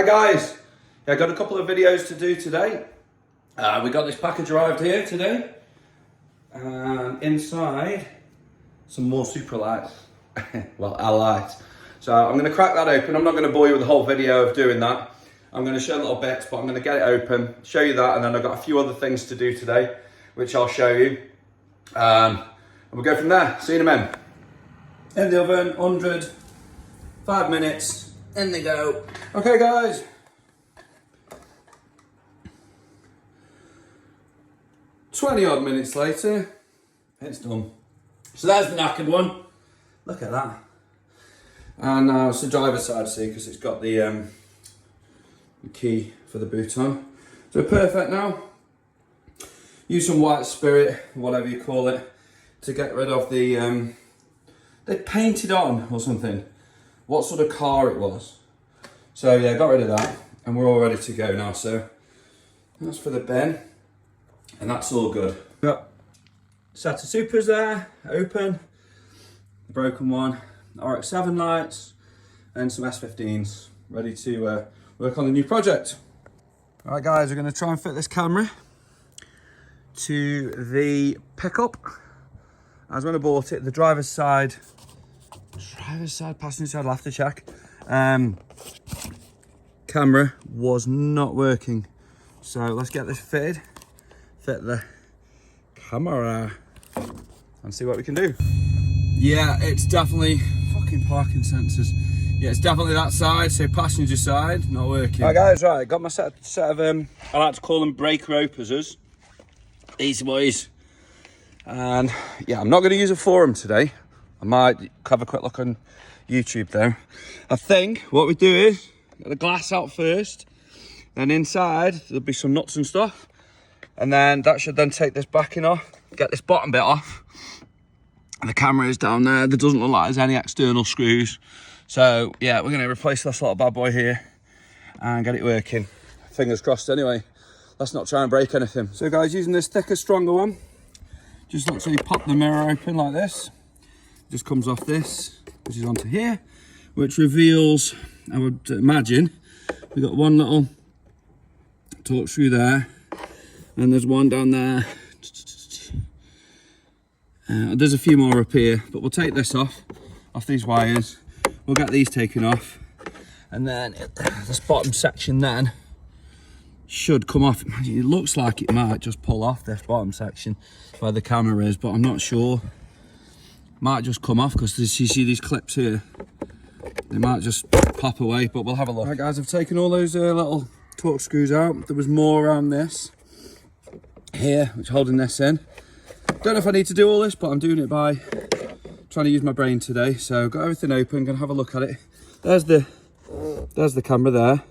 Hi guys, I got a couple of videos to do today. We got this package arrived here today, and inside some more Supra lights. Well, our lights. So I'm going to crack that open. I'm not going to bore you with the whole video of doing that. I'm going to show little bits, but I'm going to get it open, show you that, and then I've got a few other things to do today, which I'll show you. And we'll go from there. See you in a minute. In the oven, 100, 5 minutes. In they go. Okay guys. 20 odd minutes later, it's done. So there's the knackered one. Look at that. And now it's the driver's side, see, because it's got the key for the boot on. So perfect now. Use some white spirit, whatever you call it, to get rid of the, they painted on or something. What sort of car it was. So yeah, got rid of that and we're all ready to go now. So that's for the bin and that's all good. Got a set of Supras there, open, the broken one, RX-7 lights and some S15s ready to work on the new project. All right guys, we're going to try and fit this camera to the pickup. As when I bought it, the driver's side, passenger side, I'll have to check. Camera was not working. So let's get this fitted, fit the camera and see what we can do. Yeah, it's definitely fucking parking sensors. Yeah, it's definitely that side, so passenger side, not working. Alright guys, right, got my set of, I like to call them brake ropers. These boys. And yeah, I'm not going to use a forum today. I might have a quick look on YouTube though. I think what we do is get the glass out first, then inside there'll be some nuts and stuff, and then that should then take this backing off, get this bottom bit off, and the camera is down there. There doesn't look like there's any external screws. So yeah, we're going to replace this little bad boy here and get it working. Fingers crossed anyway. Let's not try and break anything. So guys, using this thicker, stronger one, just literally pop the mirror open like this. Just comes off this, which is onto here, which reveals, I would imagine, we've got one little torque screw there, and there's one down there. There's a few more up here, but we'll take this off these wires. We'll get these taken off, and then this bottom section then should come off. It looks like it might just pull off this bottom section where the camera is, but I'm not sure. Might just come off because you see these clips here, they might just pop away, but we'll have a look. Right guys, I've taken all those little torque screws out. There was more around this here, which is holding this in. Don't know if I need to do all this, but I'm doing it by trying to use my brain today. So got everything open, gonna have a look at it. There's the camera there.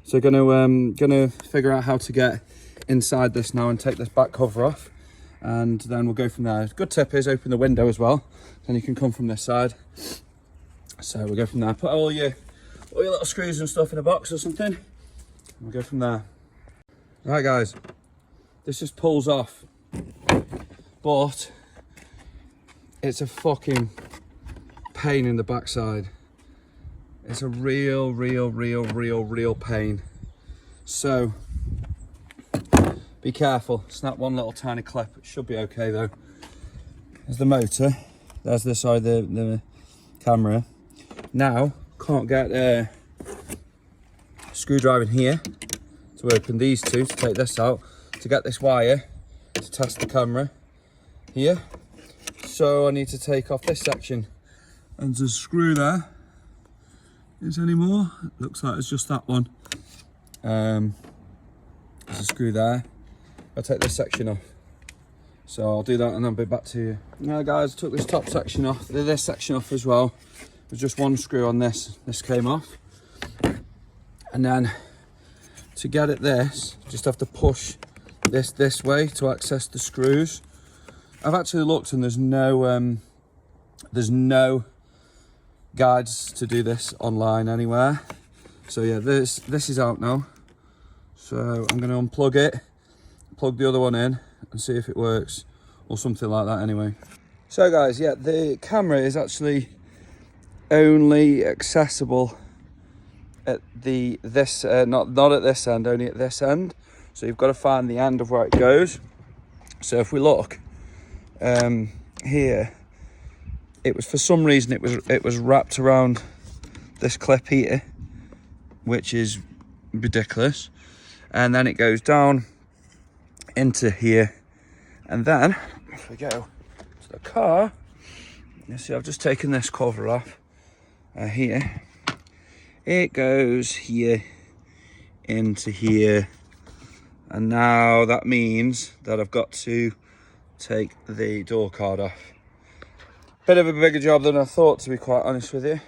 So gonna figure out how to get inside this now and take this back cover off, and then we'll go from there. Good tip is open the window as well, then you can come from this side. So we'll go from there. Put all your little screws and stuff in a box or something, and we'll go from there. Right guys, this just pulls off, but it's a fucking pain in the backside. It's a real pain. So be careful. Snap one little tiny clip. It should be okay though. There's the motor. There's the side of the camera. Now can't get a screwdriver in here to open these two, to take this out, to get this wire to test the camera here. So I need to take off this section, and there's a screw there. Is any more? It looks like it's just that one. There's a screw there. I'll take this section off. So I'll do that and I'll be back to you. Now guys, I took this top section off, this section off as well. There's just one screw on this. This came off. And then to get at this, just have to push this way to access the screws. I've actually looked and there's no guides to do this online anywhere. So yeah, this is out now. So I'm going to unplug it, plug the other one in and see if it works, or something like that anyway. So guys, yeah, the camera is actually only accessible at this not at this end, only at this end. So you've got to find the end of where it goes. So if we look here, it was, for some reason it was wrapped around this clip here, which is ridiculous. And then it goes down into here, and then if we go to the car, you see I've just taken this cover off here. It goes here into here, and now that means that I've got to take the door card off. Bit of a bigger job than I thought, to be quite honest with you.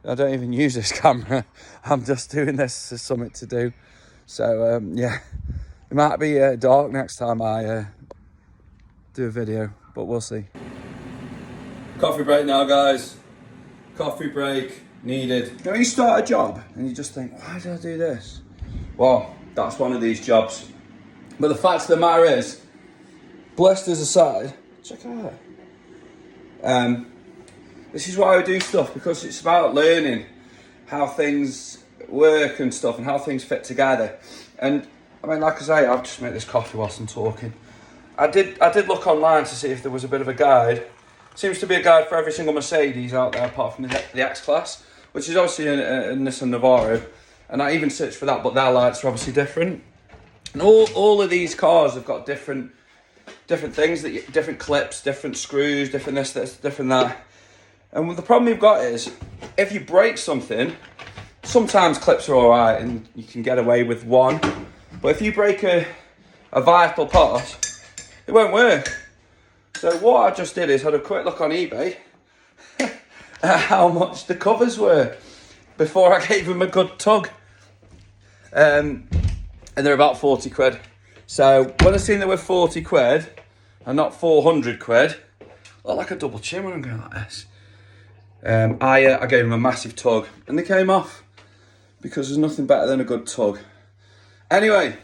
I don't even use this camera. I'm just doing this as something to do. So yeah, it might be dark next time I do a video, but we'll see. Coffee break now, guys. Coffee break needed. You know, you start a job and you just think, why did I do this? Well, that's one of these jobs. But the fact of the matter is, blisters aside, check it out. This is why I do stuff, because it's about learning how things work and stuff, and how things fit together. And I mean, like I say, I've just made this coffee whilst I'm talking. I did look online to see if there was a bit of a guide. Seems to be a guide for every single Mercedes out there, apart from the X-Class, which is obviously a Nissan Navara. And I even searched for that, but their lights are obviously different. And all of these cars have got different things, different clips, different screws, different this, different that. And the problem you've got is, if you break something, sometimes clips are all right and you can get away with one. But if you break a vital part, it won't work. So what I just did is had a quick look on eBay at how much the covers were before I gave them a good tug. And they're about 40 quid. So when I seen they were 40 quid and not 400 quid, I look like a double chin when I'm going like this. I gave them a massive tug and they came off, because there's nothing better than a good tug. Anyway,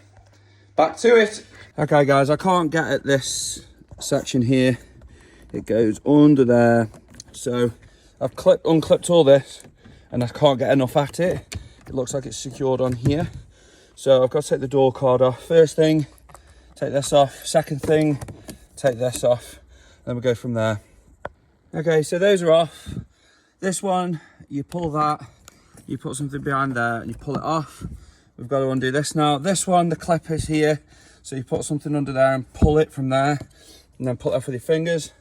back to it. Okay guys, I can't get at this section here. It goes under there. So I've unclipped all this and I can't get enough at it. It looks like it's secured on here. So I've got to take the door card off. First thing, take this off. Second thing, take this off. Then we go from there. Okay, so those are off. This one, you pull that, you put something behind there and you pull it off. We've got to undo this now. This one, the clip is here. So you put something under there and pull it from there, and then pull it off with your fingers.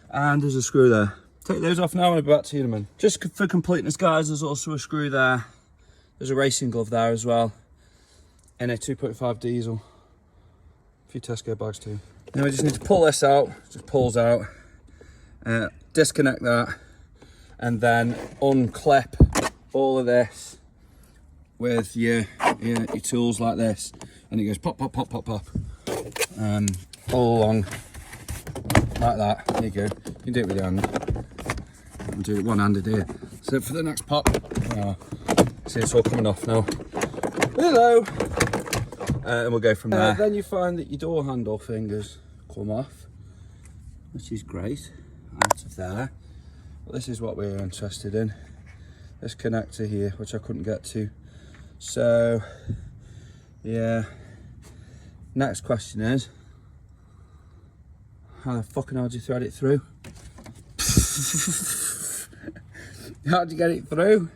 And there's a screw there. Take those off now and I'll be back to you in a minute. Just for completeness, guys, there's also a screw there. There's a racing glove there as well. And a 2.5 diesel. A few Tesco bags too. Now we just need to pull this out. It just pulls out. Disconnect that. And then unclip all of this with your tools like this, and it goes pop, pop, pop, pop, pop, all along like that. There you go. You can do it with your hand. I'll do it one-handed here. So for the next pop, see, it's all coming off now. Hello. And we'll go from there. Then you find that your door handle fingers come off, which is great, out of there. But this is what we're interested in. This connector here, which I couldn't get to. So, yeah. Next question is, how the fucking hell do you thread it through? How'd you get it through?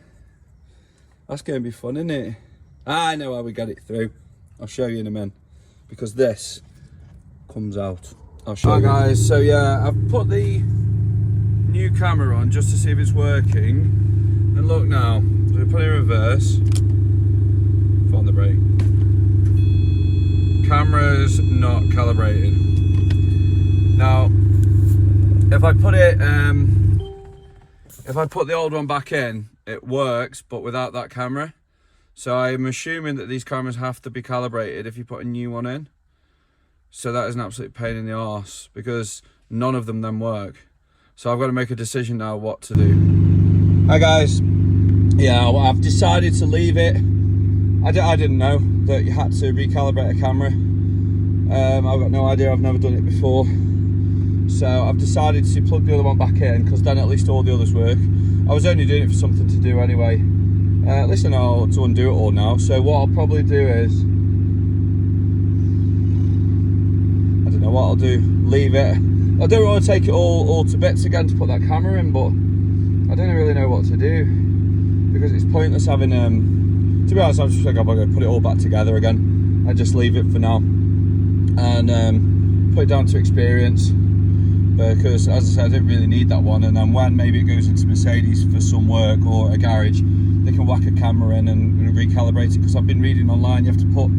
That's going to be fun, isn't it? I know how we get it through. I'll show you in a minute. Because this comes out. I'll show you. Hi guys, so yeah, I've put the new camera on just to see if it's working. And look now, so we put it in reverse. Foot on the brake. Camera's not calibrated. Now, if I put the old one back in, it works, but without that camera. So I'm assuming that these cameras have to be calibrated if you put a new one in. So that is an absolute pain in the arse, because none of them then work. So I've got to make a decision now what to do. Hi guys. Yeah, well, I've decided to leave it. I didn't know that you had to recalibrate a camera. I've got no idea, I've never done it before. So I've decided to plug the other one back in, because then at least all the others work. I was only doing it for something to do anyway. At least I know how to undo it all now. So what I'll probably do is, I don't know what I'll do, leave it. I don't want to take it all to bits again to put that camera in, but I don't really know what to do, because it's pointless having, to be honest, I'm just like, I'm going to put it all back together again and just leave it for now and put it down to experience, because as I said, I didn't really need that one. And then when maybe it goes into Mercedes for some work or a garage, they can whack a camera in and recalibrate it, because I've been reading online you have to put,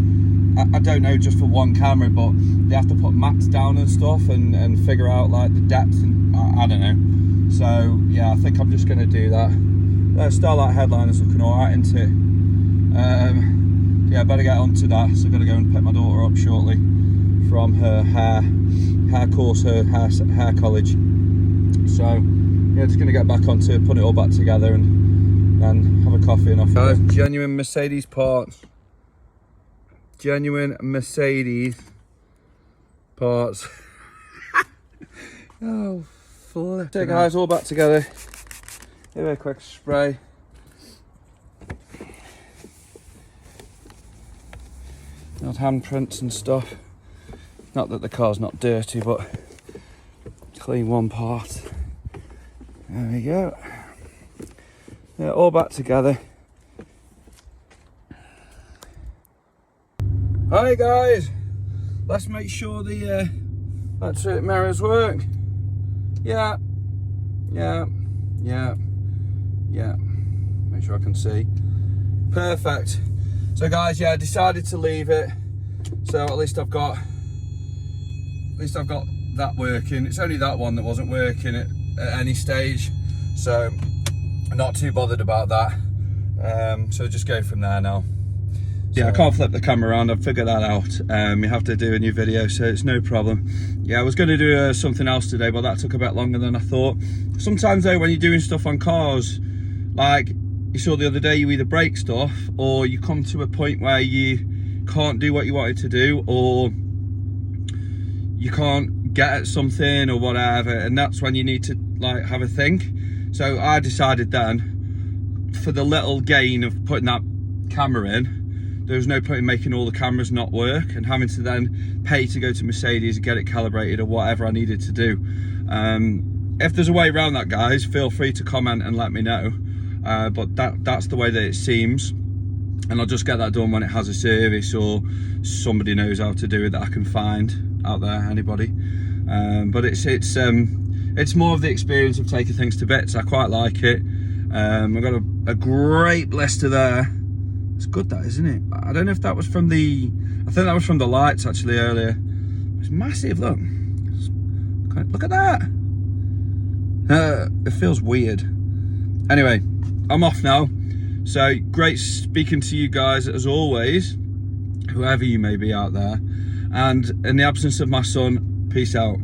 I don't know, just for one camera, but they have to put mats down and stuff and figure out like the depth, and I don't know. So yeah, I think I'm just going to do that. Starlight headliner's looking alright, isn't it? Yeah, I better get onto that. So I've got to go and pick my daughter up shortly from her hair course, her hair college. So yeah, just going to get back onto putting it all back together and then have a coffee and off. Genuine Mercedes parts. Genuine Mercedes parts. Oh, flip. Okay guys, all back together. Give it a quick spray. Old handprints and stuff. Not that the car's not dirty, but clean one part. There we go. Yeah, all back together. Hi guys, let's make sure the electric mirrors work. Yeah. Make sure I can see. Perfect. So guys, yeah, I decided to leave it. So at least I've got that working. It's only that one that wasn't working at any stage, so I'm not too bothered about that. So just go from there now. Yeah, I can't flip the camera around. I've figured that out. You have to do a new video, so it's no problem. Yeah, I was going to do something else today, but that took a bit longer than I thought. Sometimes though, when you're doing stuff on cars, like you saw the other day, you either break stuff or you come to a point where you can't do what you wanted to do, or you can't get at something or whatever, and that's when you need to like have a think. So I decided then, for the little gain of putting that camera in, there was no point in making all the cameras not work and having to then pay to go to Mercedes and get it calibrated or whatever I needed to do. If there's a way around that, guys, feel free to comment and let me know. But that's the way that it seems, and I'll just get that done when it has a service or somebody knows how to do it that I can find out there, anybody. But it's more of the experience of taking things to bits. I quite like it. I've got a great blister there. It's good, that, isn't it? I don't know if that was from the, I think that was from the lights actually earlier. It's massive, look. Look at that. It feels weird. Anyway, I'm off now. So great speaking to you guys as always, whoever you may be out there. And in the absence of my son, peace out.